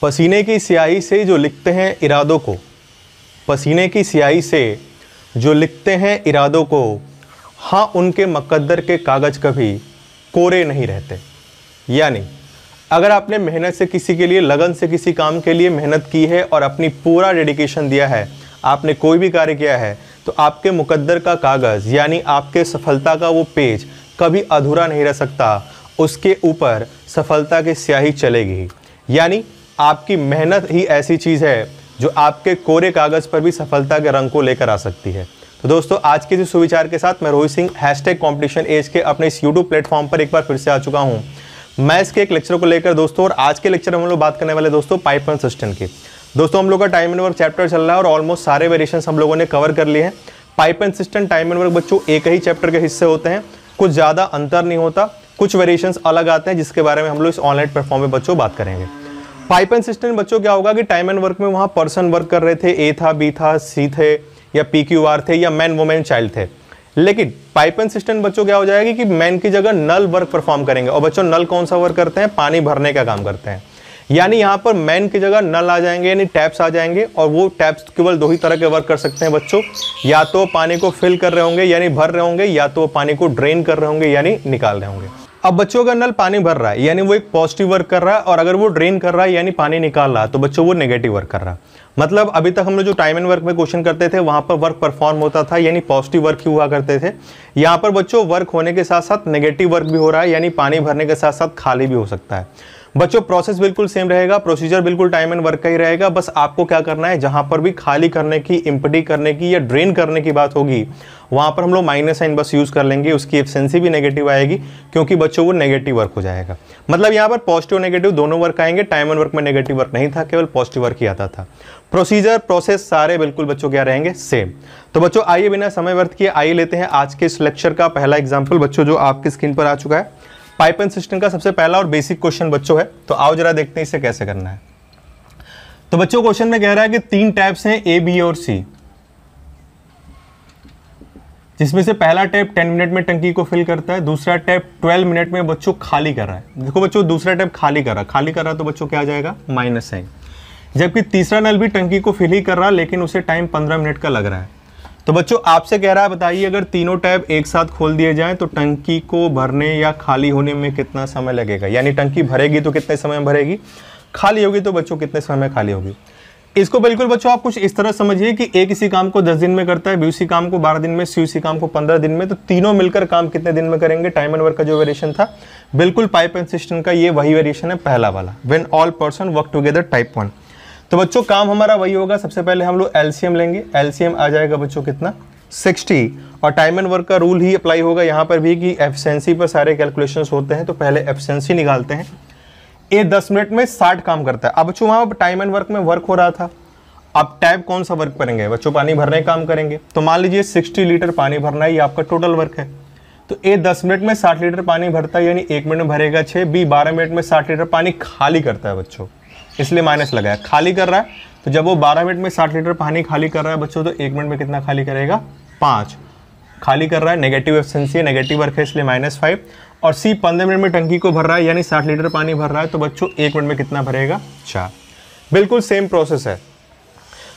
पसीने की स्याही से जो लिखते हैं इरादों को, पसीने की स्याही से जो लिखते हैं इरादों को, हाँ उनके मुकद्दर के कागज़ कभी कोरे नहीं रहते। यानी अगर आपने मेहनत से किसी के लिए, लगन से किसी काम के लिए मेहनत की है और अपनी पूरा डेडिकेशन दिया है, आपने कोई भी कार्य किया है, तो आपके मुकद्दर का कागज़ यानी आपके सफलता का वो पेज कभी अधूरा नहीं रह सकता, उसके ऊपर सफलता की स्याही चलेगी। यानी आपकी मेहनत ही ऐसी चीज़ है जो आपके कोरे कागज़ पर भी सफलता के रंग को लेकर आ सकती है। तो दोस्तों, आज के इस सुविचार के साथ मैं रोहित सिंह #कॉम्पिटिशन एज के अपने इस यूट्यूब प्लेटफॉर्म पर एक बार फिर से आ चुका हूँ। मैथ्स के एक लेक्चर को लेकर दोस्तों, और आज के लेक्चर में हम लोग बात करने वाले दोस्तों पाइपलाइन सिस्टम की। दोस्तों, हम लोग का टाइम एंड वर्क चैप्टर चल रहा है और ऑलमोस्ट सारे वेरिएशंस हम लोगों ने कवर कर लिए हैं। Pipeline system, time and work बच्चों एक ही चैप्टर के हिस्से होते हैं, कुछ ज़्यादा अंतर नहीं होता, कुछ वेरिएशंस अलग आते हैं जिसके बारे में हम लोग इस ऑनलाइन प्लेटफॉर्म में बच्चों बात करेंगे। पाइपलाइन सिस्टम में बच्चों क्या होगा कि टाइम एंड वर्क में वहाँ पर्सन वर्क कर रहे थे, ए था, बी था, सी थे, या PQR थे, या मैन वुमेन चाइल्ड थे। लेकिन पाइपलाइन सिस्टम बच्चों क्या हो जाएगी कि मैन की जगह नल वर्क परफॉर्म करेंगे। और बच्चों नल कौन सा वर्क करते हैं? पानी भरने का काम करते हैं। यानी यहाँ पर मैन की जगह नल आ जाएंगे, यानी टैप्स आ जाएंगे, और वो टैप्स केवल दो ही तरह के वर्क कर सकते हैं बच्चों। या तो पानी को फिल कर रहे होंगे यानी भर रहे होंगे, या तो पानी को ड्रेन कर रहे होंगे यानी निकाल रहे होंगे। अब बच्चों का नल पानी भर रहा है यानी वो एक पॉजिटिव वर्क कर रहा है, और अगर वो ड्रेन कर रहा है यानी पानी निकाल रहा है तो बच्चों वो नेगेटिव वर्क कर रहा है। मतलब अभी तक हम लोग जो टाइम एंड वर्क में क्वेश्चन करते थे वहां पर वर्क परफॉर्म होता था यानी पॉजिटिव वर्क ही हुआ करते थे। यहाँ पर बच्चों वर्क होने के साथ साथ नेगेटिव वर्क भी हो रहा है, यानी पानी भरने के साथ साथ खाली भी हो सकता है। बच्चों प्रोसेस बिल्कुल सेम रहेगा, प्रोसीजर बिल्कुल टाइम एंड वर्क का ही रहेगा। बस आपको क्या करना है, जहां पर भी खाली करने की, इम्पटी करने की या ड्रेन करने की बात होगी वहां पर हम लोग माइनस साइन बस यूज कर लेंगे, उसकी एफिशिएंसी भी नेगेटिव आएगी क्योंकि बच्चों वो नेगेटिव वर्क हो जाएगा। मतलब यहाँ पर पॉजिटिव नेगेटिव दोनों वर्क आएंगे। टाइम एंड वर्क में नेगेटिव वर्क नहीं था, केवल पॉजिटिव वर्क ही आता था। प्रोसीजर प्रोसेस सारे बिल्कुल बच्चों क्या रहेंगे, सेम। तो बच्चों आइए बिना समय व्यर्थ किए आइए लेते हैं आज के इस लेक्चर का पहला एग्जाम्पल बच्चों, जो आपकी स्क्रीन पर आ चुका है। पाइपलाइन सिस्टम का सबसे पहला और बेसिक क्वेश्चन बच्चों है, तो आओ जरा देखते हैं इसे कैसे करना है। तो बच्चों क्वेश्चन में कह रहा है कि 3 टैप्स हैं A, B और C, जिसमें से पहला टैप 10 मिनट में टंकी को फिल करता है, दूसरा टैप 12 मिनट में बच्चों खाली कर रहा है। देखो बच्चों दूसरा टैप खाली कर रहा है तो बच्चों क्या आ जाएगा, माइनस साइन। जबकि तीसरा नल भी टंकी को फिल ही कर रहा है लेकिन उसे टाइम 15 मिनट का लग रहा है। तो बच्चों आपसे कह रहा है बताइए अगर तीनों टैप एक साथ खोल दिए जाएं तो टंकी को भरने या खाली होने में कितना समय लगेगा। यानी टंकी भरेगी तो कितने समय में भरेगी, खाली होगी तो बच्चों कितने समय में खाली होगी। इसको बिल्कुल बच्चों आप कुछ इस तरह समझिए कि A किसी काम को 10 दिन में करता है, B उसी काम को 12 दिन में, C उसी काम को 15 दिन में, तो तीनों मिलकर काम कितने दिन में करेंगे। टाइम एंड वर्क का जो वेरिएशन था बिल्कुल पाइपलाइन सिस्टम का ये वही वेरिएशन है, पहला वाला, when all person work together type 1। तो बच्चों काम हमारा वही होगा। सबसे पहले हम लोग एलसीएम लेंगे, एलसीएम आ जाएगा बच्चों कितना, 60। और टाइम एंड वर्क का रूल ही अप्लाई होगा यहाँ पर भी कि एफिशिएंसी पर सारे कैलकुलेशंस होते हैं, तो पहले एफिशिएंसी निकालते हैं। ये 10 मिनट में 60 काम करता है। अब बच्चों वहाँ टाइम एंड वर्क में वर्क हो रहा था, अब टैप कौन सा वर्क करेंगे बच्चों, पानी भरने का काम करेंगे। तो मान लीजिए 60 लीटर पानी भरना है, ये आपका टोटल वर्क है। तो ए 10 मिनट में 60 लीटर पानी भरता है यानी 1 मिनट में भरेगा 6। बी 12 मिनट में 60 लीटर पानी खाली करता है बच्चों, इसलिए माइनस लगाया, खाली कर रहा है। तो जब वो 12 मिनट में 60 लीटर पानी खाली कर रहा है बच्चों, तो 1 मिनट में कितना खाली करेगा, 5 खाली कर रहा है। नेगेटिव एफिशिएंसी है, नेगेटिव वर्क है, इसलिए -5। और सी 15 मिनट में टंकी को भर रहा है यानी 60 लीटर पानी भर रहा है, तो बच्चों 1 मिनट में कितना भरेगा, 4। बिल्कुल सेम प्रोसेस है।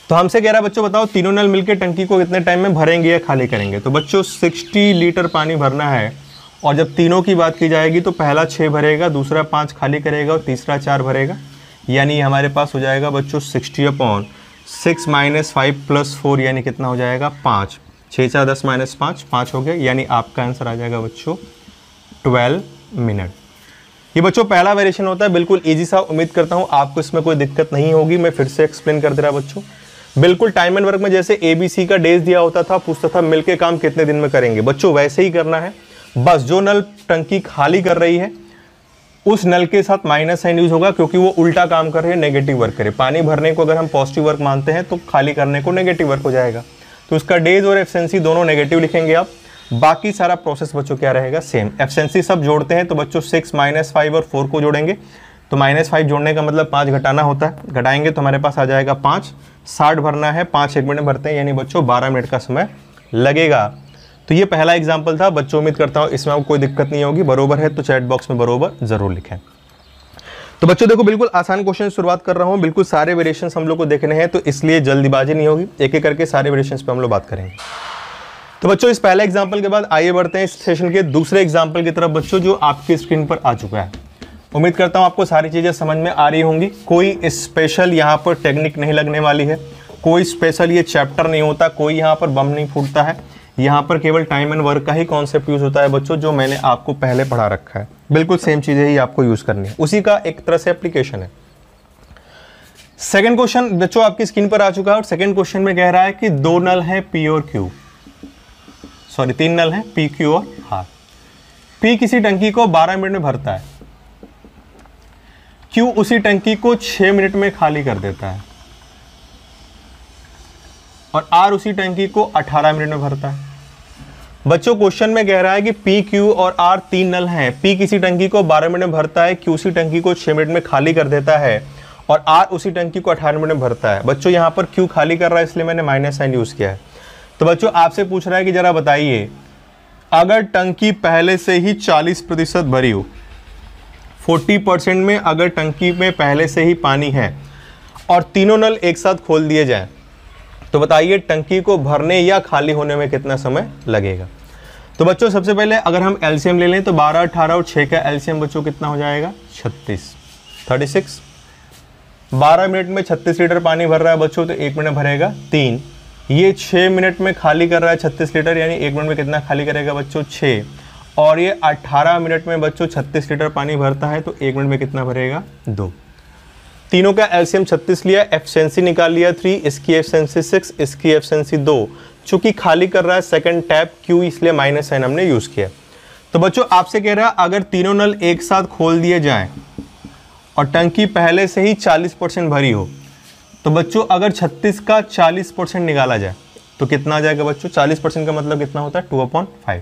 तो हमसे कह रहा है बच्चों बताओ तीनों नल मिलकर टंकी को कितने टाइम में भरेंगे या खाली करेंगे। तो बच्चों 60 लीटर पानी भरना है, और जब तीनों की बात की जाएगी तो पहला 6 भरेगा, दूसरा 5 खाली करेगा और तीसरा 4 भरेगा। यानी हमारे पास हो जाएगा बच्चों 60/6 - 5 + 4 यानी कितना हो जाएगा, 5। 6 4 10 -5, 5 हो गया। यानी आपका आंसर आ जाएगा बच्चों 12 मिनट। ये बच्चों पहला वेरिएशन होता है, बिल्कुल इजी सा। उम्मीद करता हूँ आपको इसमें कोई दिक्कत नहीं होगी। मैं फिर से एक्सप्लेन कर दे रहा बच्चों, बिल्कुल टाइम एंड वर्क में जैसे ABC का डेज दिया होता था, पूछता था मिलके काम कितने दिन में करेंगे, बच्चों वैसे ही करना है। बस जो नल टंकी खाली कर रही है उस नल के साथ माइनस साइन यूज होगा, क्योंकि वो उल्टा काम कर रही है, नेगेटिव वर्क करे। पानी भरने को अगर हम पॉजिटिव वर्क मानते हैं तो खाली करने को नेगेटिव वर्क हो जाएगा, तो उसका डेज और एफिशिएंसी दोनों नेगेटिव लिखेंगे आप। बाकी सारा प्रोसेस बच्चों क्या रहेगा, सेम। एफिशिएंसी सब जोड़ते हैं तो बच्चों 6 - 5 और 4 को जोड़ेंगे, तो -5 जोड़ने का मतलब 5 घटाना होता है, घटाएंगे तो हमारे पास आ जाएगा 5। 60 भरना है, 5 1 मिनट में भरते हैं, यानी बच्चों 12 मिनट का समय लगेगा। तो ये पहला एग्जाम्पल था बच्चों, उम्मीद करता हूँ इसमें आपको कोई दिक्कत नहीं होगी। बरोबर है तो चैट बॉक्स में बरोबर जरूर लिखें। तो बच्चों देखो बिल्कुल आसान क्वेश्चन शुरुआत कर रहा हूं, बिल्कुल सारे वेरिएशंस हम लोग को देखने हैं, तो इसलिए जल्दीबाजी नहीं होगी, एक एक करके सारे वेरिएशंस पे हम लोग बात करेंगे। तो बच्चों इस पहले एग्जांपल के बाद आइए बढ़ते हैं इस सेशन के दूसरे एग्जांपल की तरफ बच्चों, जो आपकी स्क्रीन पर आ चुका है। उम्मीद करता हूं आपको सारी चीजें समझ में आ रही होंगी, कोई स्पेशल यहाँ पर टेक्निक नहीं लगने वाली है, कोई स्पेशल ये चैप्टर नहीं होता, कोई यहाँ पर बम नहीं फूटता है, यहाँ पर केवल टाइम एंड वर्क का ही कॉन्सेप्ट यूज होता है बच्चों, जो मैंने आपको पहले पढ़ा रखा है। बिल्कुल सेम चीजें ही आपको यूज करनी है, उसी का एक तरह से एप्लीकेशन है। सेकंड क्वेश्चन बच्चों आपकी स्क्रीन पर आ चुका है और सेकंड क्वेश्चन में कह रहा है कि दो नल है पी और क्यू, सॉरी 3 नल है पी क्यू और आर। पी किसी टंकी को 12 मिनट में भरता है, क्यू उसी टंकी को 6 मिनट में खाली कर देता है और आर उसी टंकी को 18 मिनट में भरता है। बच्चों क्वेश्चन में कह रहा है कि पी क्यू और आर 3 नल हैं, पी किसी टंकी को 12 मिनट में भरता है, क्यू उसी टंकी को 6 मिनट में खाली कर देता है और आर उसी टंकी को 18 मिनट में भरता है। बच्चों यहाँ पर क्यू खाली कर रहा है इसलिए मैंने माइनस साइन यूज किया है। तो बच्चों आपसे पूछ रहा है कि जरा बताइए, अगर टंकी पहले से ही 40% भरी हो, 40% में अगर टंकी में पहले से ही पानी है और तीनों नल एक साथ खोल दिए जाएं, तो बताइए टंकी को भरने या खाली होने में कितना समय लगेगा। तो बच्चों सबसे पहले अगर हम एलसीएम ले लें तो 12, 18 और 6 का एलसीएम बच्चों कितना हो जाएगा 36। 12 मिनट में 36 लीटर पानी भर रहा है बच्चों, तो 1 मिनट भरेगा 3। ये 6 मिनट में खाली कर रहा है 36 लीटर, यानी 1 मिनट में कितना खाली करेगा बच्चों 6। और ये 18 मिनट में बच्चों 36 लीटर पानी भरता है, तो 1 मिनट में कितना भरेगा 2। तीनों का एलसीएम 36 लिया, एफिशिएंसी निकाल लिया 3, इसकी एफिशिएंसी 6, इसकी एफिशिएंसी 2। चूंकि खाली कर रहा है सेकंड टैप क्यू, इसलिए माइनस साइन हमने यूज किया। तो बच्चों आपसे कह रहा है अगर तीनों नल एक साथ खोल दिए जाएं और टंकी पहले से ही 40% भरी हो, तो बच्चों अगर 36 का 40% निकाला जाए तो कितना आ जाएगा बच्चों। 40% का मतलब कितना होता है 2/5,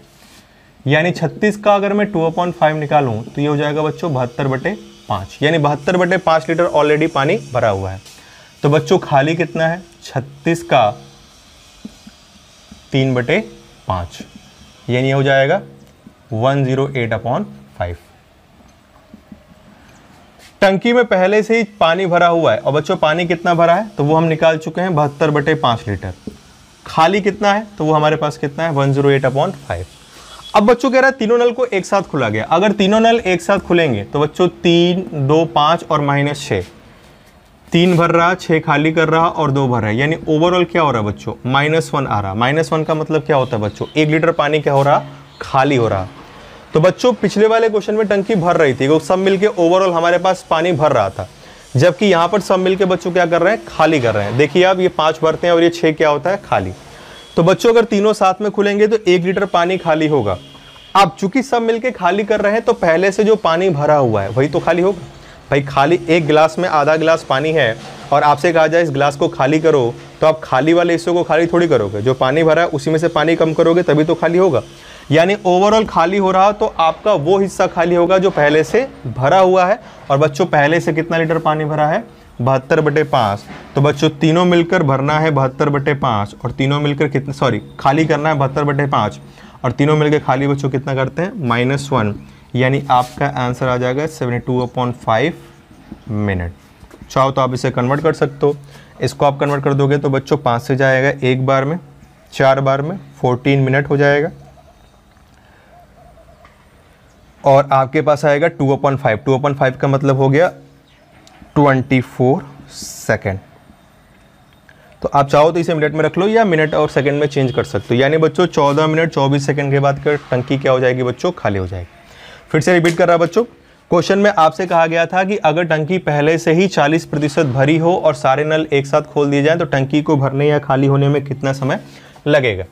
यानी 36 का अगर मैं 2/5 निकालूं तो ये हो जाएगा बच्चों 72/5, यानी 72/5 लीटर ऑलरेडी पानी भरा हुआ है। तो बच्चों खाली कितना है 36 का 3/5, यानी हो जाएगा 108/5। टंकी में पहले से ही पानी भरा हुआ है और बच्चों पानी कितना भरा है तो वो हम निकाल चुके हैं 72/5 लीटर। खाली कितना है तो वो हमारे पास कितना है 108/5। अब बच्चों कह रहा है तीनों नल को एक साथ खुला गया, अगर तीनों नल एक साथ खुलेंगे तो बच्चों 3, 2, 5 और -6, 3 भर रहा, 6 खाली कर रहा और 2 भर रहा है, यानी ओवरऑल क्या हो रहा है बच्चों -1 आ रहा। -1 का मतलब क्या होता है बच्चों 1 लीटर पानी क्या हो रहा खाली हो रहा। तो बच्चों पिछले वाले क्वेश्चन में टंकी भर रही थी, वो सब मिलके ओवरऑल हमारे पास पानी भर रहा था, जबकि यहाँ पर सब मिलके बच्चों क्या कर रहे हैं खाली कर रहे हैं। देखिए आप ये 5 भरते हैं और ये 6 क्या होता है खाली। तो बच्चों अगर तीनों साथ में खुलेंगे तो 1 लीटर पानी खाली होगा। अब चूंकि सब मिलके खाली कर रहे हैं तो पहले से जो पानी भरा हुआ है वही तो खाली होगा। भाई खाली एक गिलास में आधा गिलास पानी है और आपसे कहा जाए इस गिलास को खाली करो, तो आप खाली वाले हिस्से को खाली थोड़ी करोगे, जो पानी भरा है उसी में से पानी कम करोगे तभी तो खाली होगा। यानी ओवरऑल खाली हो रहा तो आपका वो हिस्सा खाली होगा जो पहले से भरा हुआ है। और बच्चों पहले से कितना लीटर पानी भरा है 72/5, तो बच्चों तीनों मिलकर भरना है 72/5 और तीनों मिलकर कितना खाली करना है 72/5 और तीनों मिलकर खाली बच्चों कितना करते हैं -1, यानी आपका आंसर आ जाएगा 72/5 मिनट। चाहो तो आप इसे कन्वर्ट कर सकते हो, इसको आप कन्वर्ट कर दोगे तो बच्चों 5 से जाएगा 1 बार में, 4 बार में 14 मिनट हो जाएगा और आपके पास आएगा 2/5। 2/5 का मतलब हो गया 24 सेकेंड। तो आप चाहो तो इसे मिनट में रख लो या मिनट और सेकंड में चेंज कर सकते हो, यानी बच्चों 14 मिनट 24 सेकंड के बाद टंकी क्या हो जाएगी बच्चों खाली हो जाएगी। फिर से रिपीट कर रहा बच्चों, क्वेश्चन में आपसे कहा गया था कि अगर टंकी पहले से ही 40% भरी हो और सारे नल एक साथ खोल दिए जाएं तो टंकी को भरने या खाली होने में कितना समय लगेगा।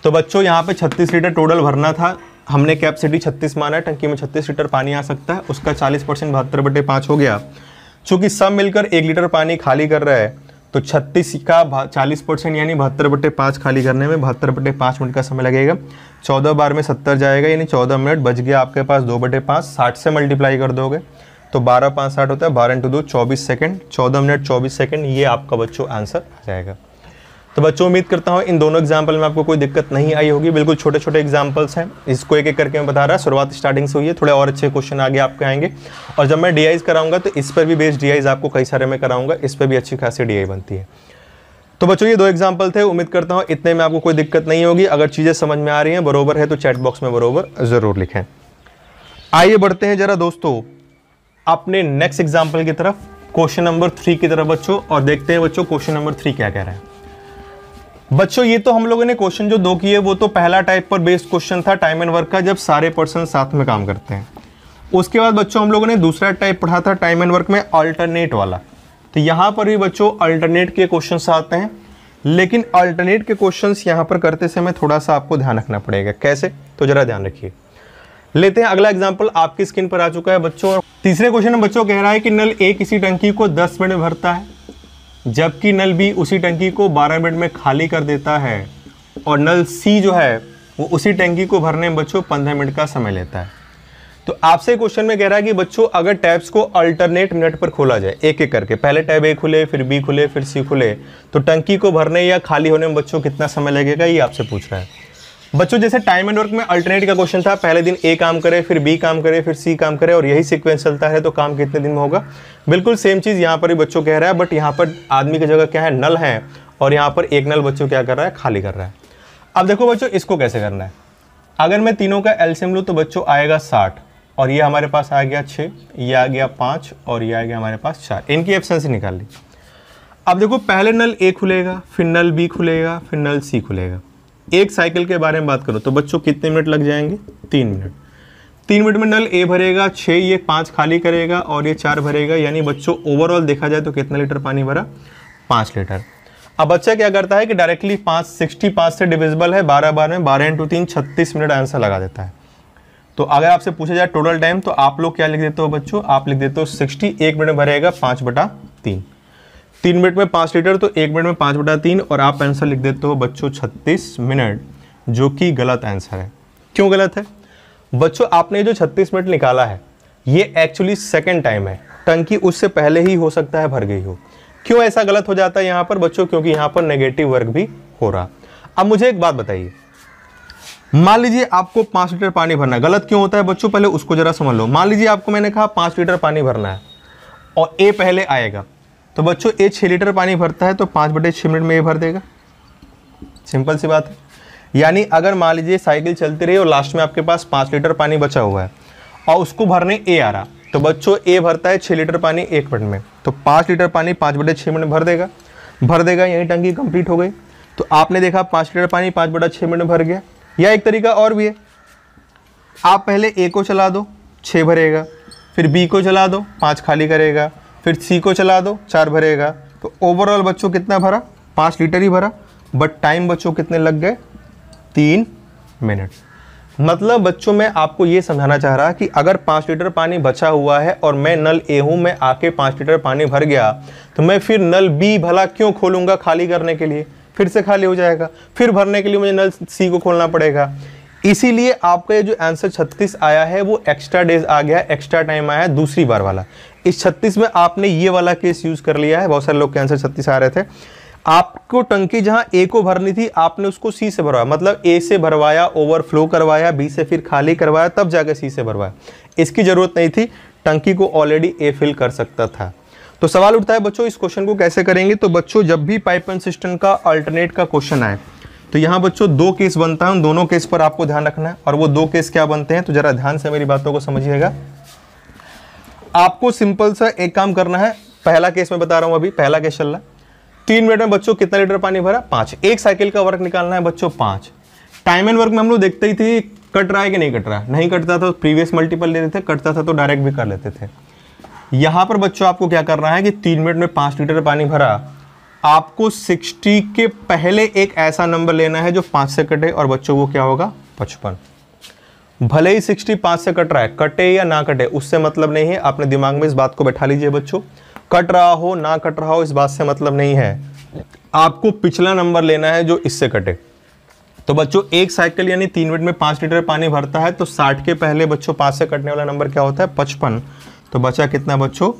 तो बच्चों यहाँ पे 36 लीटर टोटल भरना था, हमने कैपेसिटी 36 माना है, टंकी में 36 लीटर पानी आ सकता है, उसका 40% 72/5 हो गया। चूंकि सब मिलकर 1 लीटर पानी खाली कर रहा है तो 36 का 40% यानी 72/5 खाली करने में 72/5 मिनट का समय लगेगा। 14 बार में 70 जाएगा, यानी 14 मिनट बच गया आपके पास 2/5। 60 से मल्टीप्लाई कर दोगे तो 12 5 60 होता है, 12 × 2 24 सेकंड, 14 मिनट 24 सेकंड, ये आपका बच्चों आंसर आ जाएगा। तो बच्चों उम्मीद करता हूँ इन दोनों एग्जाम्पल में आपको कोई दिक्कत नहीं आई होगी। बिल्कुल छोटे छोटे एग्जाम्पल्स हैं, इसको एक एक करके मैं बता रहा, शुरुआत स्टार्टिंग से हुई है, थोड़े और अच्छे क्वेश्चन आगे आपके आएंगे। और जब मैं डीआईज कराऊंगा तो इस पर भी बेस्ड डीआईज आपको कई सारे मैं कराऊंगा, इस पर भी अच्छी खासी डीआई बनती है। तो बच्चों ये 2 एग्जाम्पल थे, उम्मीद करता हूँ इतने में आपको कोई दिक्कत नहीं होगी। अगर चीज़ें समझ में आ रही हैं, बरोबर है, तो चैट बॉक्स में बरोबर ज़रूर लिखें। आइए बढ़ते हैं जरा दोस्तों अपने नेक्स्ट एग्जाम्पल की तरफ, क्वेश्चन नंबर 3 की तरफ बच्चों, और देखते हैं बच्चों क्वेश्चन नंबर 3 क्या कह रहा है। बच्चों ये तो हम लोगों ने क्वेश्चन जो 2 किए वो तो पहला टाइप पर बेस्ड क्वेश्चन था, टाइम एंड वर्क का, जब सारे पर्सन साथ में काम करते हैं। उसके बाद बच्चों हम लोगं ने दूसरा टाइप पढ़ा था टाइम एंड वर्क में, अल्टरनेट वाला। तो यहाँ पर भी बच्चों अल्टरनेट के क्वेश्चंस आते हैं, लेकिन अल्टरनेट के क्वेश्चंस यहाँ पर करते समय थोड़ा सा आपको ध्यान रखना पड़ेगा। कैसे, तो जरा ध्यान रखिए। लेते हैं अगला एग्जाम्पल, आपकी स्क्रीन पर आ चुका है बच्चों। तीसरे क्वेश्चन में बच्चों कह रहा है कि नल ए किसी टंकी को 10 मिनट में भरता है, जबकि नल बी उसी टंकी को 12 मिनट में खाली कर देता है, और नल सी जो है वो उसी टंकी को भरने में बच्चों 15 मिनट का समय लेता है। तो आपसे क्वेश्चन में कह रहा है कि बच्चों अगर टैब्स को अल्टरनेट मिनट पर खोला जाए, एक एक करके, पहले टैब ए खुले, फिर बी खुले, फिर सी खुले, तो टंकी को भरने या खाली होने में बच्चों कितना समय लगेगा, ये आपसे पूछ रहा है। बच्चों जैसे टाइम एंड वर्क में अल्टरनेट का क्वेश्चन था, पहले दिन ए काम करे, फिर बी काम करे, फिर सी काम करे, और यही सीक्वेंस चलता है, तो काम कितने दिन में होगा। बिल्कुल सेम चीज़ यहाँ पर भी बच्चों कह रहा है, बट यहाँ पर आदमी की जगह क्या है, नल है, और यहाँ पर एक नल बच्चों क्या कर रहा है, खाली कर रहा है। अब देखो बच्चों इसको कैसे करना है। अगर मैं तीनों का एलसीएम लूँ तो बच्चों आएगा 60, और ये हमारे पास आ गया 6, ये आ गया 5, और ये आ गया हमारे पास 4। इनकी एफिशिएंसी निकाल ली। अब देखो पहले नल ए खुलेगा, फिर नल बी खुलेगा, फिर नल सी खुलेगा। एक साइकिल के बारे में बात करो तो बच्चों कितने मिनट लग जाएंगे, 3 मिनट। 3 मिनट में नल ए भरेगा 6, ये 5 खाली करेगा, और ये 4 भरेगा, यानी बच्चों ओवरऑल देखा जाए तो कितना लीटर पानी भरा, 5 लीटर। अब बच्चा क्या करता है कि डायरेक्टली 65 से डिविजिबल है 12 बार में, 12 × 3 36 मिनट आंसर लगा देता है। तो अगर आपसे पूछा जाए टोटल टाइम, तो आप लोग क्या लिख देते हो बच्चों, आप लिख देते हो 60, 1 मिनट में भरेगा 5/3। 3 मिनट में 5 लीटर, तो 1 मिनट में 5/3, और आप आंसर लिख देते हो बच्चों 36 मिनट, जो कि गलत आंसर है। क्यों गलत है बच्चों, आपने जो 36 मिनट निकाला है ये एक्चुअली सेकंड टाइम है, टंकी उससे पहले ही हो सकता है भर गई हो। क्यों ऐसा गलत हो जाता है यहाँ पर बच्चों, क्योंकि यहाँ पर नेगेटिव वर्क भी हो रहा। अब मुझे एक बात बताइए, मान लीजिए आपको 5 लीटर पानी भरना है, गलत क्यों होता है बच्चों, पहले उसको जरा समझ लो। मान लीजिए आपको मैंने कहा 5 लीटर पानी भरना है, और ए पहले आएगा, तो बच्चों ए 6 लीटर पानी भरता है, तो 5/6 मिनट में ये भर देगा। सिंपल सी बात है। यानी अगर मान लीजिए साइकिल चलती रही और लास्ट में आपके पास 5 लीटर पानी बचा हुआ है, और उसको भरने ए आ रहा, तो बच्चों ए भरता है 6 लीटर पानी 1 मिनट में, तो 5 लीटर पानी 5/6 मिनट भर देगा, यही टंकी कंप्लीट हो गई। तो आपने देखा 5 लीटर पानी 5/6 मिनट में भर गया। या एक तरीका और भी है, आप पहले ए को चला दो, 6 भरेगा, फिर बी को चला दो, 5 खाली करेगा, फिर सी को चला दो, 4 भरेगा, तो ओवरऑल बच्चों कितना भरा, 5 लीटर ही भरा, बट टाइम बच्चों कितने लग गए, 3 मिनट। मतलब बच्चों मैं आपको ये समझाना चाह रहा कि अगर 5 लीटर पानी बचा हुआ है और मैं नल ए हूँ, मैं आके 5 लीटर पानी भर गया, तो मैं फिर नल बी भला क्यों खोलूँगा खाली करने के लिए, फिर से खाली हो जाएगा, फिर भरने के लिए मुझे नल सी को खोलना पड़ेगा। इसीलिए आपका ये जो आंसर 36 आया है वो एक्स्ट्रा डेज आ गया, एक्स्ट्रा टाइम आया है दूसरी बार वाला। इस 36 में आपने ये वाला केस यूज कर लिया है। बहुत सारे लोग के आंसर 36 आ रहे थे। आपको टंकी जहां ए को भरनी थी आपने उसको सी से भरवाया, मतलब ए से भरवाया, ओवरफ्लो करवाया, बी से फिर खाली करवाया, तब जाकर सी से भरवाया। इसकी जरूरत नहीं थी, टंकी को ऑलरेडी ए फिल कर सकता था। तो सवाल उठता है बच्चों इस क्वेश्चन को कैसे करेंगे। तो बच्चों जब भी पाइप एंड सिस्टम का अल्टरनेट का क्वेश्चन आए तो यहाँ बच्चों 2 केस बनता है, उन दोनों केस पर आपको ध्यान रखना है। और वो 2 केस क्या बनते हैं तो जरा ध्यान से मेरी बातों को समझिएगा। आपको सिंपल सा एक काम करना है। पहला केस मैं बता रहा हूं, अभी पहला केस चल रहा है। 3 मिनट में बच्चों कितना लीटर पानी भरा, 5। एक साइकिल का वर्क निकालना है बच्चों 5। टाइम एंड वर्क में हम लोग देखते ही थे कट रहा है कि नहीं कट रहा है। नहीं कटता था तो प्रीवियस मल्टीपल लेते थे, कटता था तो डायरेक्ट भी कर लेते थे। यहां पर बच्चों आपको क्या करना है कि 3 मिनट में 5 लीटर पानी भरा, आपको 60 के पहले एक ऐसा नंबर लेना है जो 5 से कटे, और बच्चों वो क्या होगा 55। भले ही 60 5 से कट रहा है, कटे या ना कटे उससे मतलब नहीं है। आपने दिमाग में इस बात को बैठा लीजिए बच्चों, कट रहा हो ना कट रहा हो इस बात से मतलब नहीं है। आपको पिछला नंबर लेना है जो इससे कटे। तो बच्चों एक साइकिल यानी 3 मिनट में 5 लीटर पानी भरता है, तो 60 के पहले बच्चों 5 से कटने वाला नंबर क्या होता है 55। तो बचा कितना बच्चों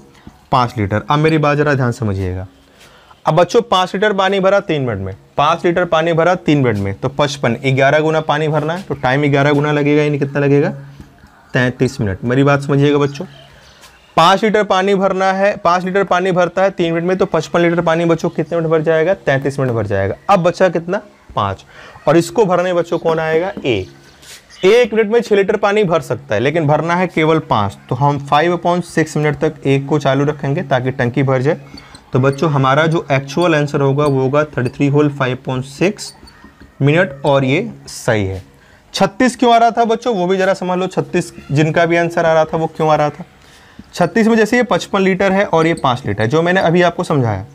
5 लीटर। अब मेरी बात जरा ध्यान समझिएगा। अब बच्चों 5 लीटर पानी भरा 3 मिनट में, 5 लीटर पानी भरा 3 मिनट में, तो 55, 11 गुना पानी भरना है, तो टाइम 11 गुना लगेगा, यानी कितना लगेगा 33 मिनट। मेरी बात समझिएगा बच्चों, 5 लीटर पानी भरना है, 5 लीटर पानी भरता है 3 मिनट में, तो 55 लीटर पानी बच्चों कितने मिनट भर जाएगा, 33 मिनट भर जाएगा। अब बचा कितना 5, और इसको भरने बच्चों कौन आएगा, ए। 1 मिनट में 6 लीटर पानी भर सकता है, लेकिन भरना है केवल 5, तो हम 5/6 मिनट तक 1 को चालू रखेंगे ताकि टंकी भर जाए। तो बच्चों हमारा जो एक्चुअल आंसर होगा वो होगा 33 होल 5.6 मिनट, और ये सही है। 36 क्यों आ रहा था बच्चों, वो भी जरा समझ लो। 36 जिनका भी आंसर आ रहा था वो क्यों आ रहा था, 36 में जैसे ये 55 लीटर है और ये 5 लीटर, जो मैंने अभी आपको समझाया।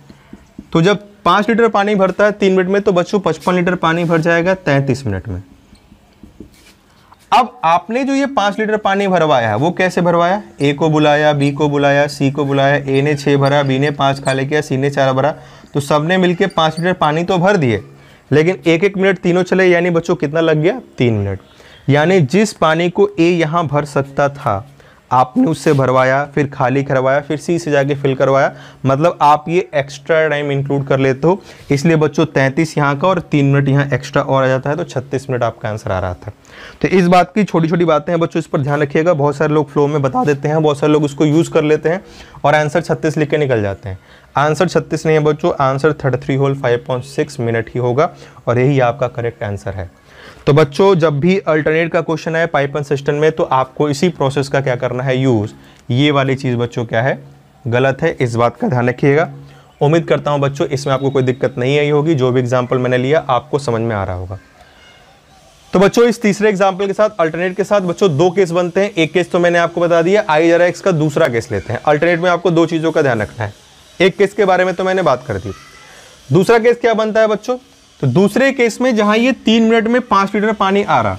तो जब 5 लीटर पानी भरता है 3 मिनट में, तो बच्चों 55 लीटर पानी भर जाएगा 33 मिनट में। अब आपने जो ये 5 लीटर पानी भरवाया है वो कैसे भरवाया, ए को बुलाया, बी को बुलाया, सी को बुलाया, ए ने 6 भरा, बी ने 5 खाली किया, सी ने 4 भरा, तो सबने मिलके 5 लीटर पानी तो भर दिए, लेकिन 1-1 मिनट तीनों चले, यानी बच्चों कितना लग गया 3 मिनट। यानी जिस पानी को ए यहाँ भर सकता था आपने उससे भरवाया, फिर खाली करवाया, फिर सी से जाके फिल करवाया, मतलब आप ये एक्स्ट्रा टाइम इंक्लूड कर लेते हो, इसलिए बच्चों 33 यहाँ का और 3 मिनट यहाँ एक्स्ट्रा और आ जाता है, तो 36 मिनट आपका आंसर आ रहा था। तो इस बात की छोटी छोटी बातें हैं बच्चों, इस पर ध्यान रखिएगा। बहुत सारे लोग फ्लो में बता देते हैं, बहुत सारे लोग उसको यूज़ कर लेते हैं और आंसर 36 लिख के निकल जाते हैं। आंसर 36 नहीं है बच्चों, आंसर 33 होल 5.6 मिनट ही होगा, और यही आपका करेक्ट आंसर है। तो बच्चों जब भी अल्टरनेट का क्वेश्चन है पाइप एंड सिस्टम में, तो आपको इसी प्रोसेस का क्या करना है, यूज़। ये वाली चीज़ बच्चों क्या है, गलत है, इस बात का ध्यान रखिएगा। उम्मीद करता हूँ बच्चों इसमें आपको कोई दिक्कत नहीं आई होगी, जो भी एग्जाम्पल मैंने लिया आपको समझ में आ रहा होगा। तो बच्चों इस तीसरे एग्जाम्पल के साथ, अल्टरनेट के साथ बच्चों 2 केस बनते हैं। एक केस तो मैंने आपको बता दिया, आइए जरा इसका दूसरा केस लेते हैं। अल्टरनेट में आपको 2 चीज़ों का ध्यान रखना है, एक केस के बारे में तो मैंने बात कर दी, दूसरा केस क्या बनता है बच्चों। तो दूसरे केस में जहां ये 3 मिनट में 5 लीटर पानी आ रहा,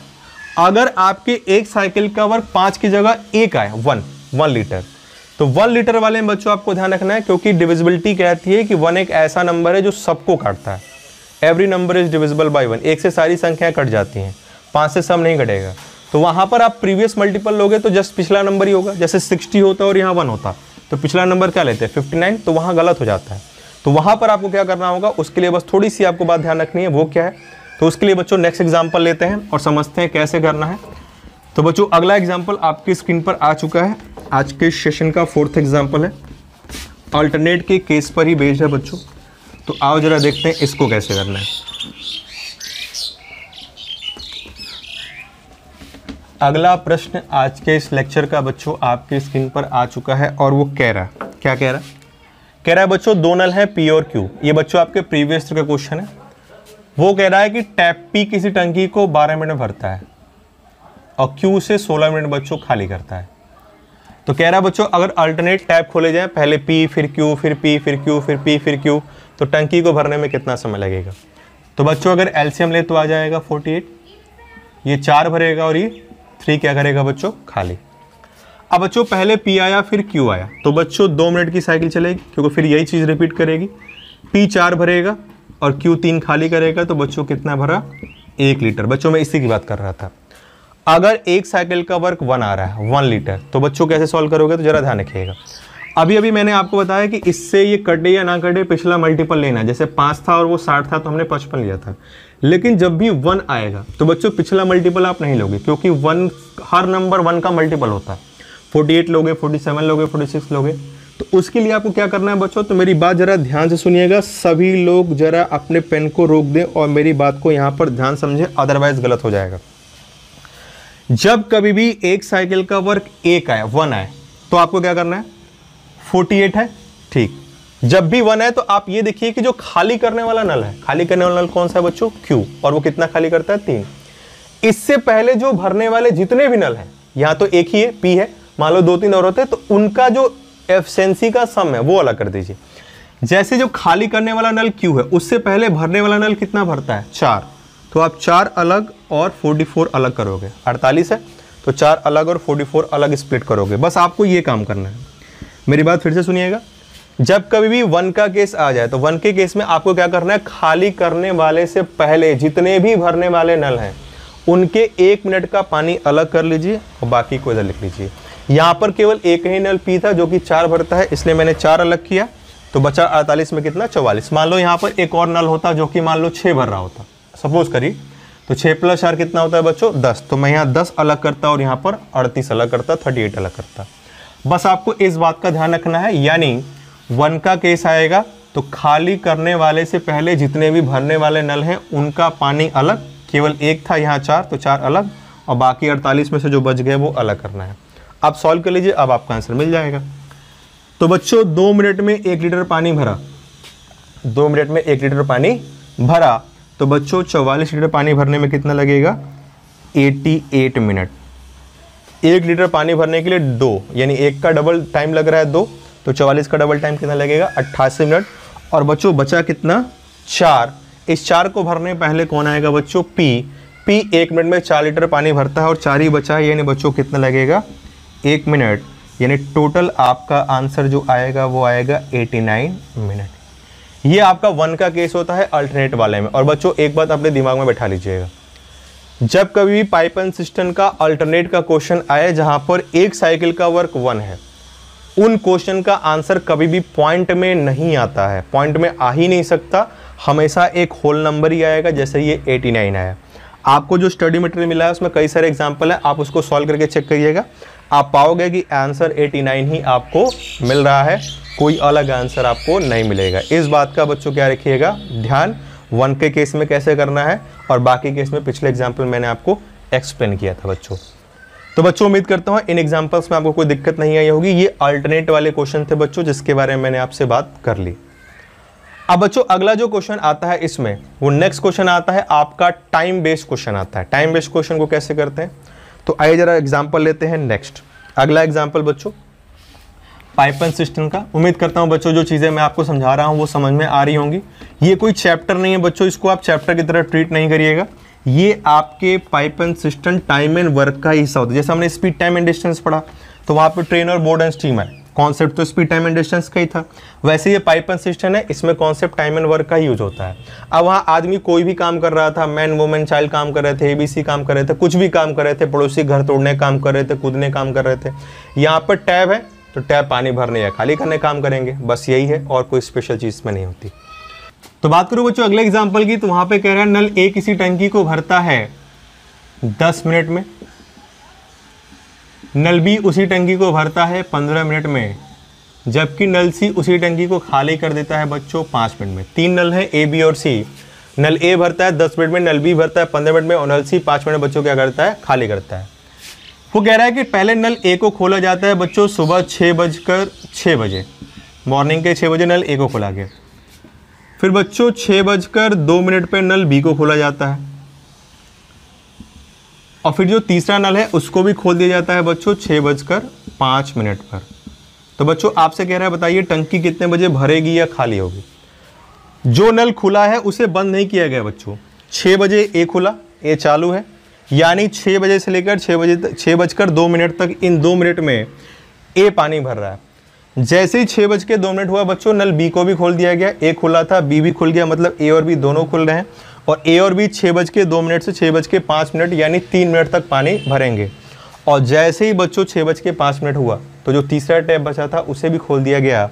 अगर आपके एक साइकिल का वर्क 5 की जगह 1 आए, 1 लीटर, तो 1 लीटर वाले में बच्चों आपको ध्यान रखना है, क्योंकि डिविजिबिलिटी कहती है कि 1 एक ऐसा नंबर है जो सबको काटता है। Every number is divisible by 1, 1 से सारी संख्याएं कट जाती हैं, 5 से सब नहीं कटेगा। तो वहां पर आप प्रीवियस मल्टीपल लोगे तो जस्ट पिछला नंबर ही होगा, जैसे 60 होता और यहाँ 1 होता, तो पिछला नंबर क्या लेते हैं 59, तो वहां गलत हो जाता है। तो वहां पर आपको क्या करना होगा, उसके लिए बस थोड़ी सी आपको बात ध्यान रखनी है, वो क्या है। तो उसके लिए बच्चों नेक्स्ट एग्जांपल लेते हैं और समझते हैं कैसे करना है। तो बच्चों अगला एग्जांपल आपकी स्क्रीन पर आ चुका है, आज के सेशन का 4th एग्जांपल है, अल्टरनेट के केस पर ही बेस्ड है बच्चों। तो आओ जरा देखते हैं इसको कैसे करना है। अगला प्रश्न आज के इस लेक्चर का बच्चों आपके स्क्रीन पर आ चुका है, और वो कह रहा है, क्या कह रहा है, कह रहा है बच्चों 2 नल है P और Q। ये बच्चों आपके प्रीवियस का क्वेश्चन है। वो कह रहा है कि टैप P किसी टंकी को 12 मिनट में भरता है और Q से 16 मिनट बच्चों खाली करता है। तो कह रहा है बच्चों अगर अल्टरनेट टैप खोले जाए, पहले P फिर Q फिर P फिर Q फिर P फिर Q, तो टंकी को भरने में कितना समय लगेगा। तो बच्चों अगर एलसीएम ले तो आ जाएगा 48, ये 4 भरेगा और ये 3 क्या करेगा बच्चों, खाली। अब बच्चों पहले P आया फिर Q आया, तो बच्चों 2 मिनट की साइकिल चलेगी, क्योंकि फिर यही चीज़ रिपीट करेगी। P 4 भरेगा और Q 3 खाली करेगा, तो बच्चों कितना भरा, 1 लीटर। बच्चों मैं इसी की बात कर रहा था। अगर एक साइकिल का वर्क 1 आ रहा है, 1 लीटर, तो बच्चों कैसे सॉल्व करोगे, तो जरा ध्यान रखिएगा। अभी मैंने आपको बताया कि इससे ये कटे या ना कटे पिछला मल्टीपल लेना, जैसे 5 था और वो 60 था तो हमने 55 लिया था। लेकिन जब भी 1 आएगा तो बच्चों पिछला मल्टीपल आप नहीं लोगे, क्योंकि 1 हर नंबर 1 का मल्टीपल होता है। 48 लोगे, 47 लोगे, 46 लोगे, तो उसके लिए आपको क्या करना है बच्चों। तो मेरी बात जरा ध्यान से सुनिएगा, सभी लोग जरा अपने पेन को रोक दें और मेरी बात को यहाँ पर ध्यान समझें, अदरवाइज गलत हो जाएगा। जब कभी भी एक साइकिल का वर्क 1 आए, 1 आए, तो आपको क्या करना है, 48 है, ठीक। जब भी 1 है तो आप ये देखिए कि जो खाली करने वाला नल है, खाली करने वाला नल कौन सा है बच्चों, Q, और वो कितना खाली करता है, 3। इससे पहले जो भरने वाले जितने भी नल हैं, यहाँ तो एक ही है, P है, मान लो 2-3 और होते हैं, तो उनका जो एफिशिएंसी का सम है वो अलग कर दीजिए। जैसे जो खाली करने वाला नल Q है, उससे पहले भरने वाला नल कितना भरता है, 4, तो आप 4 अलग और 44 अलग करोगे। 48 है तो 4 अलग और 44 अलग स्प्लिट करोगे। बस आपको ये काम करना है। मेरी बात फिर से सुनिएगा, जब कभी भी 1 का केस आ जाए तो 1 के केस में आपको क्या करना है, खाली करने वाले से पहले जितने भी भरने वाले नल हैं उनके 1 मिनट का पानी अलग कर लीजिए और बाकी को इधर लिख लीजिए। यहाँ पर केवल एक ही नल P था जो कि 4 भरता है, इसलिए मैंने 4 अलग किया तो बचा 48 में कितना 44। मान लो यहाँ पर एक और नल होता जो कि मान लो 6 भर रहा होता, सपोज करिए, तो 6 + 4 कितना होता है बच्चों 10। तो मैं यहाँ 10 अलग करता और यहाँ पर 38 अलग करता, 38 अलग करता। बस आपको इस बात का ध्यान रखना है, यानी 1 का केस आएगा तो खाली करने वाले से पहले जितने भी भरने वाले नल हैं उनका पानी अलग, केवल एक था यहाँ 4 तो 4 अलग, और बाकी 48 में से जो बच गए वो अलग करना है। आप सॉल्व कर लीजिए, अब आपका आंसर मिल जाएगा। तो बच्चों 2 मिनट में 1 लीटर पानी भरा, 2 मिनट में 1 लीटर पानी भरा, तो बच्चों 44 लीटर पानी भरने में कितना लगेगा 88 मिनट। 1 लीटर पानी भरने के लिए 2, यानी 1 का डबल टाइम लग रहा है 2, तो 44 का डबल टाइम कितना लगेगा 88 मिनट। और बच्चों बचा कितना 4, इस 4 को भरने पहले कौन आएगा बच्चों P 1 मिनट में 4 लीटर पानी भरता है और 4 ही बचा है, यानी बच्चों कितना लगेगा 1 मिनट, यानी टोटल आपका आंसर जो आएगा वो आएगा 89 मिनट। ये आपका 1 का केस होता है अल्टरनेट वाले में। और बच्चों एक बात अपने दिमाग में बैठा लीजिएगा, जब कभी भी पाइप एंड सिस्टम का अल्टरनेट का क्वेश्चन आए जहां पर एक साइकिल का वर्क 1 है, उन क्वेश्चन का आंसर कभी भी पॉइंट में नहीं आता है, पॉइंट में आ ही नहीं सकता, हमेशा एक होल नंबर ही आएगा। जैसे ये 89 आया, आपको जो स्टडी मटेरियल मिला है उसमें कई सारे एग्जाम्पल है, आप उसको सॉल्व करके चेक करिएगा, आप पाओगे कि आंसर 89 ही आपको मिल रहा है, कोई अलग आंसर आपको नहीं मिलेगा। इस बात का बच्चों क्या रखिएगा ध्यान, 1 के केस में कैसे करना है और बाकी केस में पिछले एग्जाम्पल मैंने आपको एक्सप्लेन किया था बच्चों। तो बच्चों उम्मीद करता हूँ इन एग्जाम्पल्स में आपको कोई दिक्कत नहीं आई होगी। ये अल्टरनेट वाले क्वेश्चन थे बच्चों जिसके बारे में मैंने आपसे बात कर ली। अब बच्चों अगला जो क्वेश्चन आता है इसमें वो नेक्स्ट क्वेश्चन आता है आपका टाइम बेस्ड क्वेश्चन आता है। टाइम बेस्ड क्वेश्चन को कैसे करते हैं, तो आइए जरा एग्जाम्पल लेते हैं। नेक्स्ट अगला एग्जाम्पल बच्चों पाइप एंड सिस्टम का। उम्मीद करता हूं बच्चों जो चीजें मैं आपको समझा रहा हूं वो समझ में आ रही होंगी। ये कोई चैप्टर नहीं है बच्चों, इसको आप चैप्टर की तरह ट्रीट नहीं करिएगा, ये आपके pipe and system time and work का हिस्सा होता है। जैसे हमने स्पीड टाइम एंड डिस्टेंस पढ़ा तो वहां पर ट्रेन और बोर्ड एंड स्टीम है, कॉन्सेप्ट तो स्पीड टाइम एंड डिस्टेंस का ही था, वैसे ये पाइप एंड सिस्टम है, इसमें कॉन्सेप्ट टाइम एंड वर्क का यूज होता है। अब वहाँ आदमी कोई भी काम कर रहा था, मैन वुमेन चाइल्ड काम कर रहे थे, ABC काम कर रहे थे, कुछ भी काम कर रहे थे, पड़ोसी घर तोड़ने काम कर रहे थे, कूदने काम कर रहे थे। यहाँ पर टैब है तो टैब पानी भरने या खाली करने काम करेंगे, बस यही है और कोई स्पेशल चीज में नहीं होती। तो बात करूँ बच्चों अगले एग्जाम्पल की, तो वहाँ पे कह रहा है नल A किसी टंकी को भरता है 10 मिनट में, नल B उसी टंकी को भरता है 15 मिनट में, जबकि नल C उसी टंकी को खाली कर देता है बच्चों 5 मिनट में। 3 नल हैं A, B और C। नल A भरता है 10 मिनट में, नल B भरता है 15 मिनट में और नल C 5 मिनट बच्चों क्या करता है खाली करता है। वो कह रहा है कि पहले नल A को खोला जाता है बच्चों सुबह 6:06 बजे, मॉर्निंग के 6 बजे नल A को खोला गया। फिर बच्चों 6:02 पे नल B को खोला जाता है, और फिर जो तीसरा नल है उसको भी खोल दिया जाता है बच्चों 6:05 पर। तो बच्चों आपसे कह रहा है बताइए टंकी कितने बजे भरेगी या खाली होगी। जो नल खुला है उसे बंद नहीं किया गया बच्चों, 6 बजे A खुला, A चालू है, यानी 6 बजे से लेकर 6:02 तक इन 2 मिनट में A पानी भर रहा है। जैसे ही 6:02 हुआ बच्चों नल B को भी खोल दिया गया, A खुला था B भी खुल गया, मतलब A और B दोनों खुल रहे हैं, और A और B 6:02 से 6:05 यानी 3 मिनट तक पानी भरेंगे। और जैसे ही बच्चों 6:05 हुआ तो जो तीसरा टैप बचा था उसे भी खोल दिया गया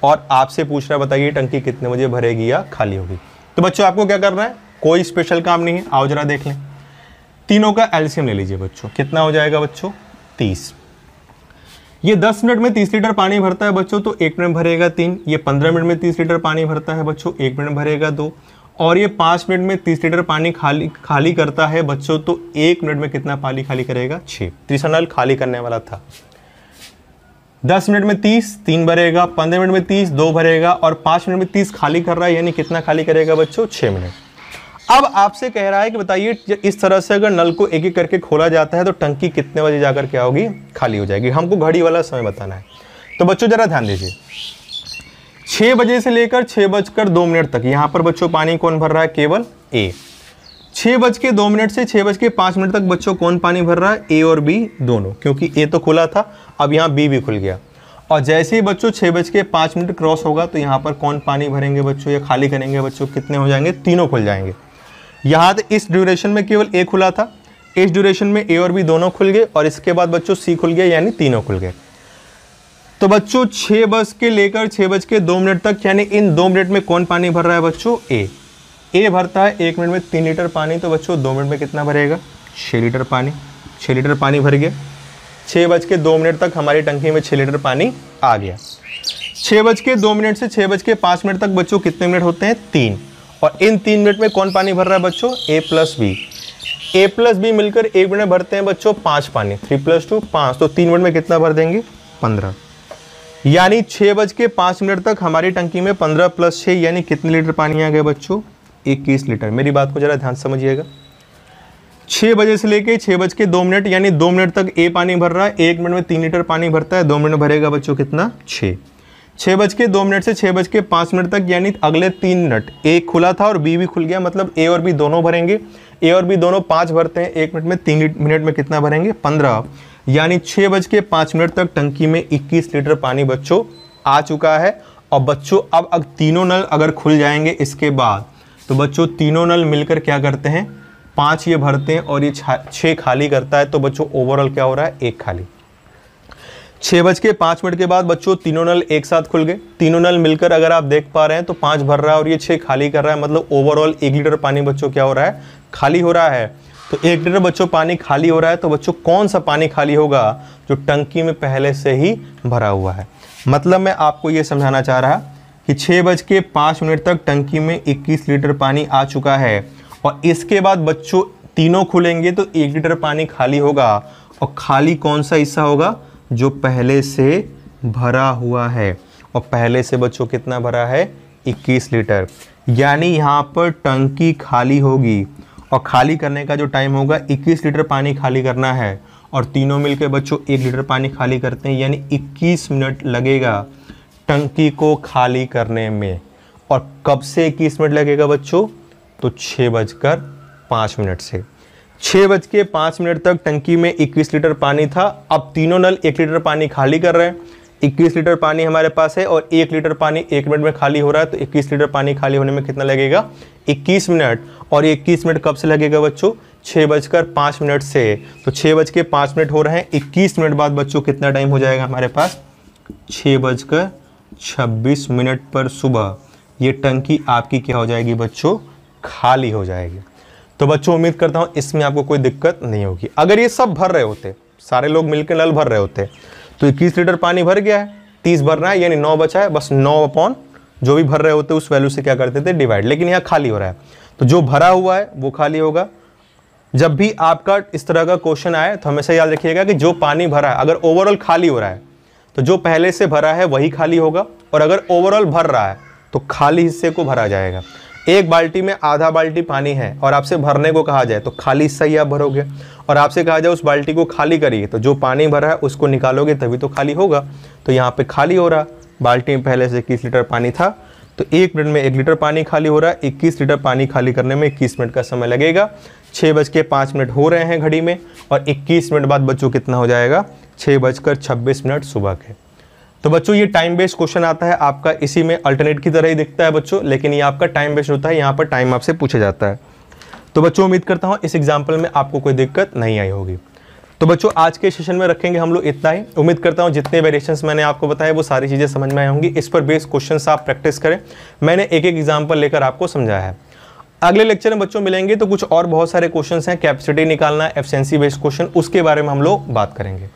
और आपसे पूछ रहा है बताइए टंकी कितने बजे भरेगी या खाली होगी। तो बच्चों आपको क्या करना है, कोई स्पेशल काम नहीं है, आओ जरा देख लें। तीनों का एलसीएम ले लीजिए बच्चों, कितना हो जाएगा बच्चों 30। ये 10 मिनट में 30 लीटर पानी भरता है बच्चों तो 1 मिनट भरेगा 3। ये 15 मिनट में 30 लीटर पानी भरता है बच्चों 1 मिनट भरेगा 2। और ये 5 मिनट में 30 लीटर पानी खाली करता है बच्चों तो 1 मिनट में कितना पानी खाली करेगा 6। तीसरा नल खाली करने वाला था। 10 मिनट में 30 3 भरेगा, 15 मिनट में 30 2 भरेगा और 5 मिनट में 30 खाली कर रहा है, यानी कितना खाली करेगा बच्चों 6 मिनट। अब आपसे कह रहा है कि बताइए इस तरह से अगर नल को एक एक करके खोला जाता है तो टंकी कितने बजे जाकर क्या होगी खाली हो जाएगी। हमको घड़ी वाला समय बताना है। तो बच्चों जरा ध्यान दीजिए, 6 बजे से लेकर 6:02 तक यहाँ पर बच्चों पानी कौन भर रहा है, केवल A। 6:02 से 6:05 तक बच्चों कौन पानी भर रहा है, A और B दोनों, क्योंकि A तो खुला था, अब यहाँ B भी खुल गया। और जैसे ही बच्चों 6:05 क्रॉस होगा तो यहाँ पर कौन पानी भरेंगे बच्चों या खाली करेंगे बच्चों, कितने हो जाएंगे, तीनों खुल जाएंगे। यहाँ तो इस ड्यूरेशन में केवल A खुला था, इस ड्यूरेशन में A और B दोनों खुल गए और इसके बाद बच्चों C खुल गया, यानी तीनों खुल गए। तो बच्चों 6 बज के लेकर 6 बज के 2 मिनट तक, यानी इन 2 मिनट में कौन पानी भर रहा है बच्चों? ए भरता है 1 मिनट में 3 लीटर पानी, तो बच्चों 2 मिनट में कितना भरेगा? 6 लीटर पानी। 6 लीटर पानी भर गया। 6 बज के 2 मिनट तक हमारी टंकी में 6 लीटर पानी आ गया। 6 बज के 2 मिनट से 6 बज के 5 मिनट तक बच्चों कितने मिनट होते हैं? 3। और इन 3 मिनट में कौन पानी भर रहा है बच्चों? ए प्लस बी। ए प्लस बी मिलकर 1 मिनट में भरते हैं बच्चों 5 पानी। 3 + 2 5, तो 3 मिनट में कितना भर देंगे? 15। यानी 6 बज के 5 मिनट तक हमारी टंकी में 15 + 6 यानी कितने लीटर पानी आ गया बच्चों? 21 लीटर। मेरी बात को जरा ध्यान से समझिएगा। 6 बजे से लेके 6 बज के 2 मिनट यानी 2 मिनट तक ए पानी भर रहा है। 1 मिनट में 3 लीटर पानी भरता है। 2 मिनट में भरेगा बच्चों कितना? 6। 6 बज के 2 मिनट से 6 बज के 5 मिनट तक यानी अगले 3 मिनट ए खुला था और बी भी खुल गया, मतलब ए और बी दोनों भरेंगे। ए और बी दोनों 5 भरते हैं। 1 मिनट में 3 मिनट में कितना भरेंगे? 15। यानी 6 बज के 5 मिनट तक टंकी में 21 लीटर पानी बच्चों आ चुका है। और बच्चों अब तीनों नल अगर खुल जाएंगे इसके बाद, तो बच्चों तीनों नल मिलकर क्या करते हैं? 5 ये भरते हैं और ये 6 खाली करता है। तो बच्चों ओवरऑल क्या हो रहा है? 1 खाली। 6 बज के 5 मिनट के बाद बच्चों तीनों नल एक साथ खुल गए। तीनों नल मिलकर अगर आप देख पा रहे हैं तो 5 भर रहा है और ये 6 खाली कर रहा है, मतलब ओवरऑल 1 लीटर पानी बच्चों क्या हो रहा है? खाली हो रहा है। तो 1 लीटर बच्चों पानी खाली हो रहा है। तो बच्चों कौन सा पानी खाली होगा? जो टंकी में पहले से ही भरा हुआ है। मतलब मैं आपको ये समझाना चाह रहा कि 6 बज के 5 मिनट तक टंकी में 21 लीटर पानी आ चुका है और इसके बाद बच्चों तीनों खुलेंगे तो 1 लीटर पानी खाली होगा। और खाली कौन सा हिस्सा होगा? जो पहले से भरा हुआ है। और पहले से बच्चों कितना भरा है? 21 लीटर। यानी यहाँ पर टंकी खाली होगी और खाली करने का जो टाइम होगा 21 लीटर पानी खाली करना है और तीनों मिलकर बच्चों 1 लीटर पानी खाली करते हैं, यानी 21 मिनट लगेगा टंकी को खाली करने में। और कब से 21 मिनट लगेगा बच्चों? तो 6 बजकर 5 मिनट से। 6 बज के 5 मिनट तक टंकी में 21 लीटर पानी था। अब तीनों नल 1 लीटर पानी खाली कर रहे हैं। 21 लीटर पानी हमारे पास है और 1 लीटर पानी 1 मिनट में खाली हो रहा है। तो 21 लीटर पानी खाली होने में कितना लगेगा? 21 मिनट। और 21 मिनट कब से लगेगा बच्चों? 6 बजकर 5 मिनट से। तो 6 बज के 5 मिनट हो रहे हैं। 21 मिनट बाद बच्चों कितना टाइम हो जाएगा हमारे पास? 6 बजकर 26 मिनट पर सुबह ये टंकी आपकी क्या हो जाएगी बच्चों? खाली हो जाएगी। तो बच्चों उम्मीद करता हूँ इसमें आपको कोई दिक्कत नहीं होगी। अगर ये सब भर रहे होते, सारे लोग मिलकर नल भर रहे होते, तो 21 लीटर पानी भर गया है, 30 भरना है यानी 9 बचा है, बस 9 अपॉन जो भी भर रहे होते उस वैल्यू से क्या करते थे? डिवाइड। लेकिन यहाँ खाली हो रहा है तो जो भरा हुआ है वो खाली होगा। जब भी आपका इस तरह का क्वेश्चन आए तो हमेशा याद रखिएगा कि जो पानी भरा है अगर ओवरऑल खाली हो रहा है तो जो पहले से भरा है वही खाली होगा, और अगर ओवरऑल भर रहा है तो खाली हिस्से को भरा जाएगा। एक बाल्टी में आधा बाल्टी पानी है और आपसे भरने को कहा जाए तो खाली हिस्सा ही आप भरोगे, और आपसे कहा जाए उस बाल्टी को खाली करिए तो जो पानी भरा है उसको निकालोगे तभी तो खाली होगा। तो यहाँ पे खाली हो रहा, बाल्टी में पहले से 21 लीटर पानी था तो 1 मिनट में 1 लीटर पानी खाली हो रहा है। 21 लीटर पानी खाली करने में 21 मिनट का समय लगेगा। 6 बज के 5 मिनट हो रहे हैं घड़ी में और 21 मिनट बाद बच्चों कितना हो जाएगा? 6 बजकर 26 मिनट सुबह के। तो बच्चों ये टाइम बेस्ड क्वेश्चन आता है आपका, इसी में अल्टरनेट की तरह ही दिखता है बच्चों, लेकिन ये आपका टाइम बेस्ड होता है। यहाँ पर टाइम आपसे पूछा जाता है। तो बच्चों उम्मीद करता हूँ इस एग्जाम्पल में आपको कोई दिक्कत नहीं आई होगी। तो बच्चों आज के सेशन में रखेंगे हम लोग इतना ही। उम्मीद करता हूँ जितने वेरिएशंस मैंने आपको बताए वो सारी चीज़ें समझ में आई होंगी। इस पर बेस्ड क्वेश्चंस आप प्रैक्टिस करें। मैंने एक एक एग्जाम्पल लेकर आपको समझाया है। अगले लेक्चर में बच्चों मिलेंगे तो कुछ और बहुत सारे क्वेश्चंस हैं, कैपेसिटी निकालना, एफिशिएंसी बेस्ड क्वेश्चन, उसके बारे में हम लोग बात करेंगे।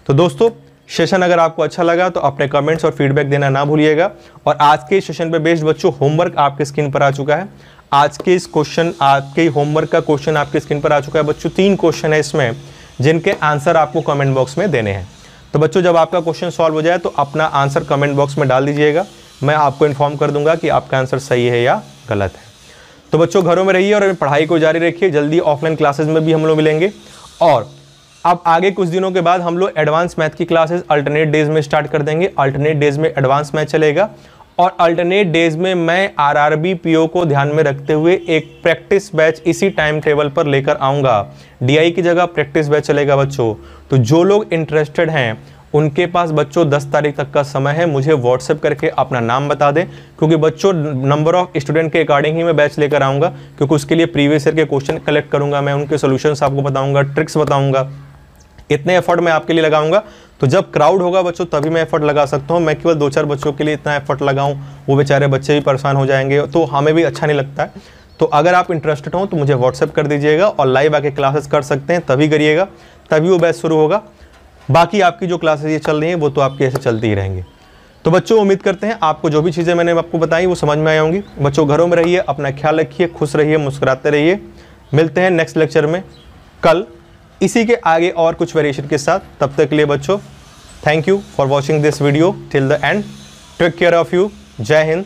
तो दोस्तों सेशन अगर आपको अच्छा लगा तो अपने कमेंट्स और फीडबैक देना ना भूलिएगा। और आज के सेशन पे बेस्ड बच्चों होमवर्क आपके स्क्रीन पर आ चुका है। आज के इस क्वेश्चन आपके होमवर्क का क्वेश्चन आपके स्क्रीन पर आ चुका है बच्चों। 3 क्वेश्चन है इसमें जिनके आंसर आपको कमेंट बॉक्स में देने हैं। तो बच्चों जब आपका क्वेश्चन सॉल्व हो जाए तो अपना आंसर कमेंट बॉक्स में डाल दीजिएगा। मैं आपको इन्फॉर्म कर दूंगा कि आपका आंसर सही है या गलत है। तो बच्चों घरों में रहिए और पढ़ाई को जारी रखिए। जल्दी ऑफलाइन क्लासेस में भी हम लोग मिलेंगे। और अब आगे कुछ दिनों के बाद हम लोग एडवांस मैथ की क्लासेस अल्टरनेट डेज में स्टार्ट कर देंगे। अल्टरनेट डेज में एडवांस मैथ चलेगा और अल्टरनेट डेज में मैं आरआरबी पीओ को ध्यान में रखते हुए एक प्रैक्टिस बैच इसी टाइम टेबल पर लेकर आऊँगा। डीआई की जगह प्रैक्टिस बैच चलेगा बच्चों। तो जो लोग इंटरेस्टेड हैं उनके पास बच्चों 10 तारीख तक का समय है। मुझे व्हाट्सएप करके अपना नाम बता दें, क्योंकि बच्चों नंबर ऑफ स्टूडेंट के अकॉर्डिंग ही मैं बैच लेकर आऊँगा, क्योंकि उसके लिए प्रीवियस ईयर के क्वेश्चन कलेक्ट करूँगा, मैं उनके सोल्यूशंस आपको बताऊँगा, ट्रिक्स बताऊँगा। इतने एफर्ट मैं आपके लिए लगाऊंगा तो जब क्राउड होगा बच्चों तभी मैं एफर्ट लगा सकता हूँ। मैं केवल 2-4 बच्चों के लिए इतना एफर्ट लगाऊं, वो बेचारे बच्चे भी परेशान हो जाएंगे, तो हमें भी अच्छा नहीं लगता है। तो अगर आप इंटरेस्टेड हो तो मुझे व्हाट्सएप कर दीजिएगा और लाइव आके क्लासेस कर सकते हैं, तभी करिएगा, तभी वो बैच शुरू होगा। बाकी आपकी जो क्लासेस ये चल रही हैं वो तो आपके ऐसे चलती ही रहेंगी। तो बच्चों उम्मीद करते हैं आपको जो भी चीज़ें मैंने आपको बताई वो समझ में आई होंगी। बच्चों घरों में रहिए, अपना ख्याल रखिए, खुश रहिए, मुस्कुराते रहिए। मिलते हैं नेक्स्ट लेक्चर में कल इसी के आगे और कुछ वेरिएशन के साथ। तब तक के लिए बच्चों thank you for watching this video till the end. Take care of you. जय हिंद,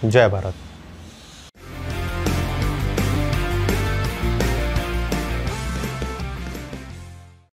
जय भारत।